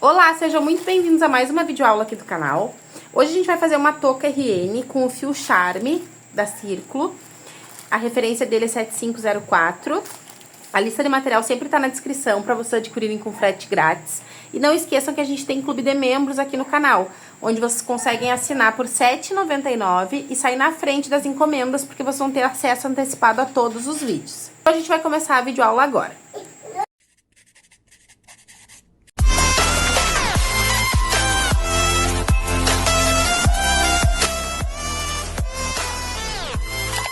Olá, sejam muito bem-vindos a mais uma videoaula aqui do canal. Hoje a gente vai fazer uma touca RN com o fio Charme da Círculo. A referência dele é 7504. A lista de material sempre tá na descrição para vocês adquirirem com frete grátis. E não esqueçam que a gente tem clube de membros aqui no canal, onde vocês conseguem assinar por R$ 7,99 e sair na frente das encomendas, porque vocês vão ter acesso antecipado a todos os vídeos. Então a gente vai começar a videoaula agora.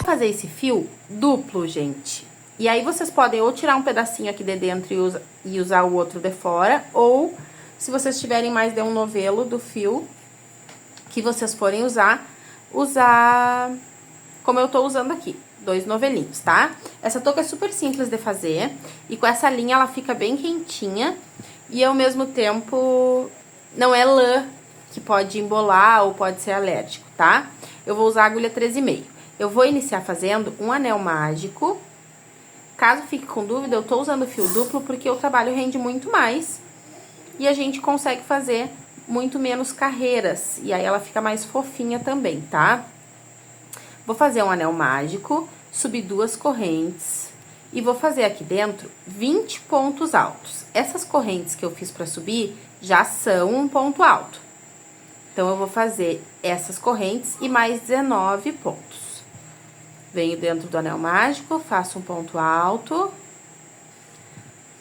Fazer esse fio duplo, gente. E aí vocês podem ou tirar um pedacinho aqui de dentro e usar o outro de fora, ou se vocês tiverem mais de um novelo do fio que vocês forem usar como eu tô usando aqui, 2 novelinhos, tá? Essa touca é super simples de fazer e com essa linha ela fica bem quentinha e ao mesmo tempo não é lã que pode embolar ou pode ser alérgico, tá? Eu vou usar a agulha 13,5. Eu vou iniciar fazendo um anel mágico. Caso fique com dúvida, eu tô usando fio duplo porque o trabalho rende muito mais e a gente consegue fazer muito menos carreiras. E aí ela fica mais fofinha também, tá? Vou fazer um anel mágico, subir 2 correntes e vou fazer aqui dentro 20 pontos altos. Essas correntes que eu fiz pra subir já são um ponto alto. Então, eu vou fazer essas correntes e mais 19 pontos. Venho dentro do anel mágico, faço um ponto alto,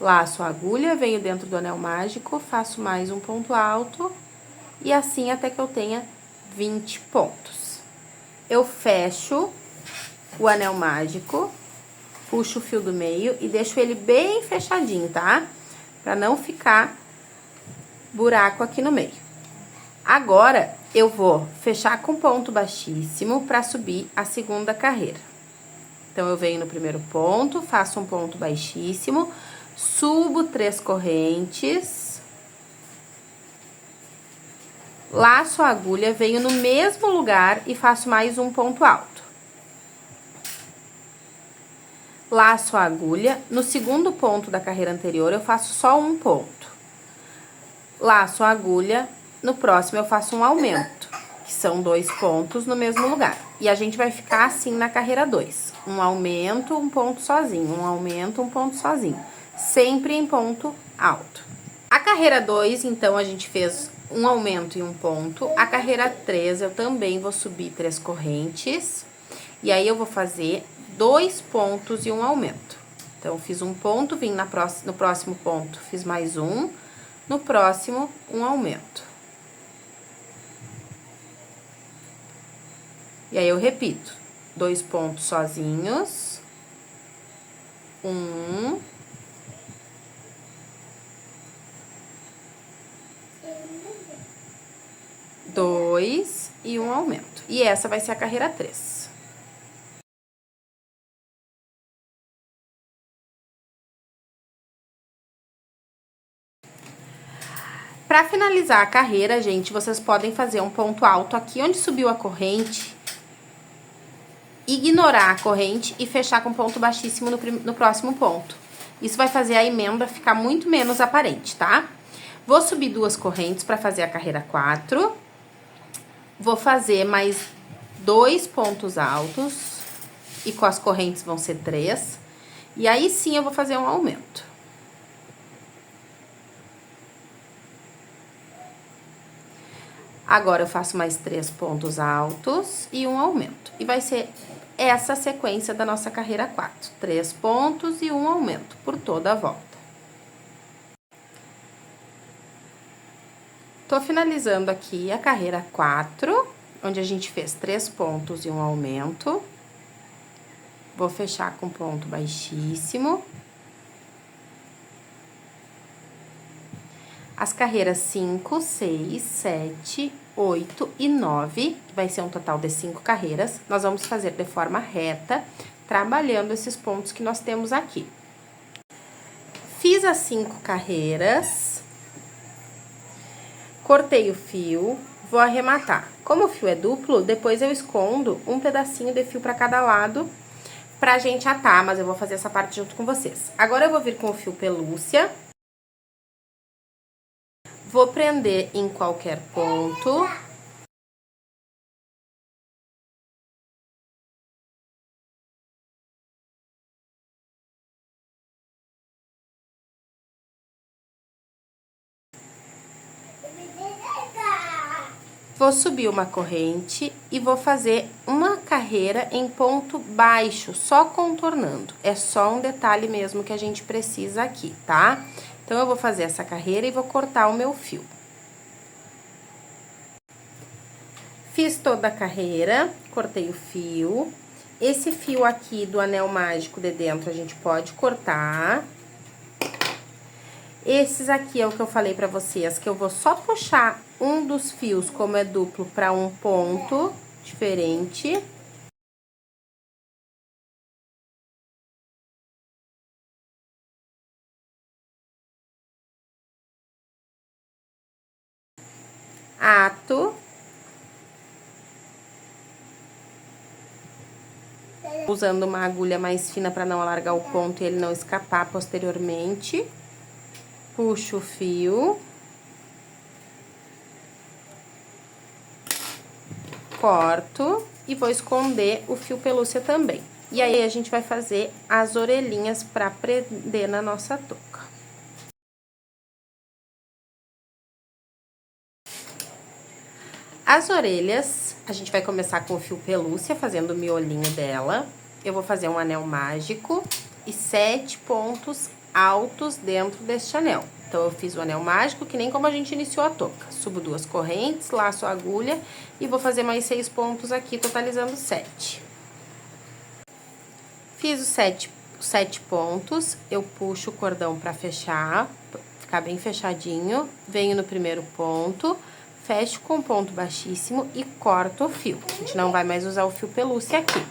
laço a agulha, venho dentro do anel mágico, faço mais um ponto alto, e assim até que eu tenha 20 pontos. Eu fecho o anel mágico, puxo o fio do meio e deixo ele bem fechadinho, tá? Pra não ficar buraco aqui no meio. Agora, eu vou fechar com ponto baixíssimo pra subir a segunda carreira. Então, eu venho no primeiro ponto, faço um ponto baixíssimo, subo 3 correntes, laço a agulha, venho no mesmo lugar e faço mais um ponto alto. Laço a agulha, no segundo ponto da carreira anterior, eu faço só um ponto. Laço a agulha, no próximo eu faço um aumento, que são 2 pontos no mesmo lugar. E a gente vai ficar assim na carreira 2. Um aumento, um ponto sozinho, um aumento, um ponto sozinho. Sempre em ponto alto. A carreira 2, então, a gente fez um aumento e um ponto. A carreira 3, eu também vou subir 3 correntes. E aí, eu vou fazer 2 pontos e um aumento. Então, eu fiz um ponto, vim no próximo ponto, fiz mais um. No próximo, um aumento. E aí, eu repito, 2 pontos sozinhos, 1, 2 e um aumento. E essa vai ser a carreira 3. Pra finalizar a carreira, gente, vocês podem fazer um ponto alto aqui onde subiu a corrente, ignorar a corrente e fechar com ponto baixíssimo no próximo ponto. Isso vai fazer a emenda ficar muito menos aparente, tá? Vou subir 2 correntes para fazer a carreira 4. Vou fazer mais 2 pontos altos e com as correntes vão ser 3. E aí sim eu vou fazer um aumento. Agora, eu faço mais 3 pontos altos e um aumento. E vai ser essa sequência da nossa carreira 4. 3 pontos e um aumento por toda a volta. Tô finalizando aqui a carreira 4, onde a gente fez 3 pontos e um aumento. Vou fechar com ponto baixíssimo. As carreiras 5, 6, 7, 8 e 9, que vai ser um total de 5 carreiras, nós vamos fazer de forma reta, trabalhando esses pontos que nós temos aqui. Fiz as 5 carreiras, cortei o fio, vou arrematar. Como o fio é duplo, depois eu escondo um pedacinho de fio para cada lado, pra gente atar, mas eu vou fazer essa parte junto com vocês. Agora, eu vou vir com o fio pelúcia. Vou prender em qualquer ponto. Vou subir uma corrente e vou fazer uma carreira em ponto baixo, só contornando. É só um detalhe mesmo que a gente precisa aqui, tá? Então, eu vou fazer essa carreira e vou cortar o meu fio. Fiz toda a carreira, cortei o fio. Esse fio aqui do anel mágico de dentro a gente pode cortar. Esses aqui é o que eu falei pra vocês, que eu vou só puxar um dos fios, como é duplo, pra um ponto diferente. Ato. Usando uma agulha mais fina pra não alargar o ponto e ele não escapar posteriormente. Puxo o fio. Corto e vou esconder o fio pelúcia também. E aí, a gente vai fazer as orelhinhas pra prender na nossa touca. As orelhas, a gente vai começar com o fio pelúcia, fazendo o miolinho dela. Eu vou fazer um anel mágico e 7 pontos altos dentro deste anel. Então, eu fiz o anel mágico, que nem como a gente iniciou a touca. Subo 2 correntes, laço a agulha e vou fazer mais 6 pontos aqui, totalizando 7. Fiz os 7 pontos, eu puxo o cordão pra fechar, ficar bem fechadinho. Venho no primeiro ponto, fecho com ponto baixíssimo e corto o fio. A gente não vai mais usar o fio pelúcia aqui.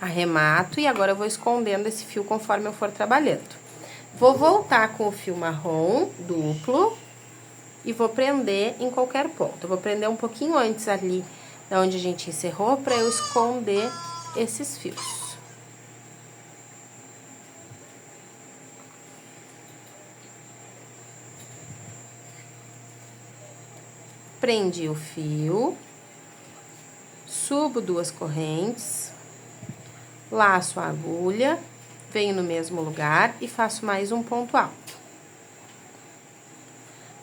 Arremato e agora eu vou escondendo esse fio conforme eu for trabalhando. Vou voltar com o fio marrom duplo e vou prender em qualquer ponto. Eu vou prender um pouquinho antes ali da onde a gente encerrou pra eu esconder esses fios. Prendi o fio, subo 2 correntes, laço a agulha, venho no mesmo lugar e faço mais um ponto alto.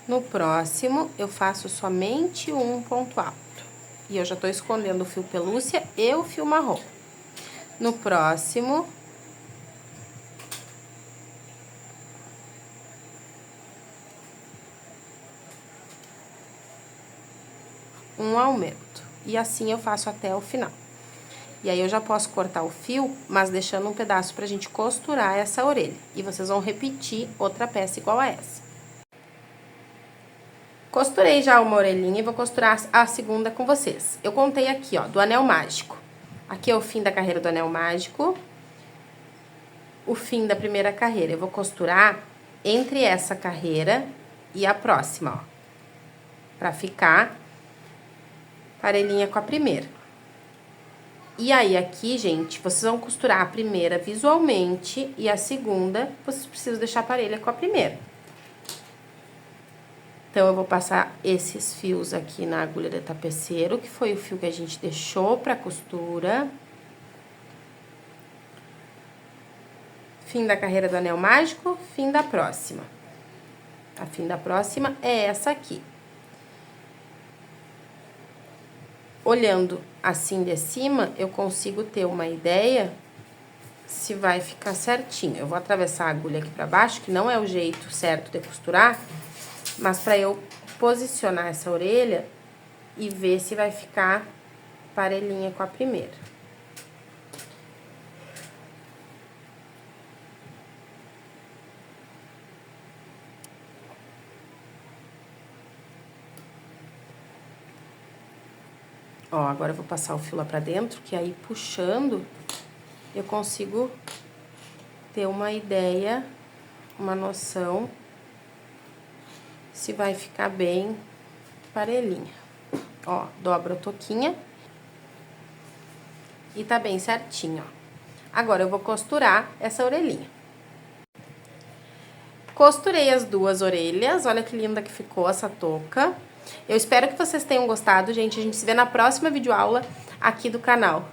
No próximo, eu faço somente um ponto alto. E eu já tô escondendo o fio pelúcia e o fio marrom. No próximo, um aumento. E assim eu faço até o final. E aí, eu já posso cortar o fio, mas deixando um pedaço pra gente costurar essa orelha. E vocês vão repetir outra peça igual a essa. Costurei já uma orelhinha e vou costurar a segunda com vocês. Eu contei aqui, ó, do anel mágico. Aqui é o fim da carreira do anel mágico. O fim da primeira carreira. Eu vou costurar entre essa carreira e a próxima, ó. Pra ficar parelhinha com a primeira. E aí, aqui, gente, vocês vão costurar a primeira visualmente e a segunda, vocês precisam deixar parelha com a primeira. Então, eu vou passar esses fios aqui na agulha de tapeceiro, que foi o fio que a gente deixou pra costura. Fim da carreira do anel mágico, fim da próxima. A fim da próxima é essa aqui. Olhando assim de cima, eu consigo ter uma ideia se vai ficar certinho. Eu vou atravessar a agulha aqui pra baixo, que não é o jeito certo de costurar, mas pra eu posicionar essa orelha e ver se vai ficar parelhinha com a primeira. Ó, agora eu vou passar o fio lá pra dentro, que aí puxando, eu consigo ter uma ideia, uma noção, se vai ficar bem parelhinha. Ó, dobro a touquinha e tá bem certinho, ó. Agora, eu vou costurar essa orelhinha. costurei as duas orelhas. Olha que linda que ficou essa touca. Eu espero que vocês tenham gostado, gente. A gente se vê na próxima videoaula aqui do canal.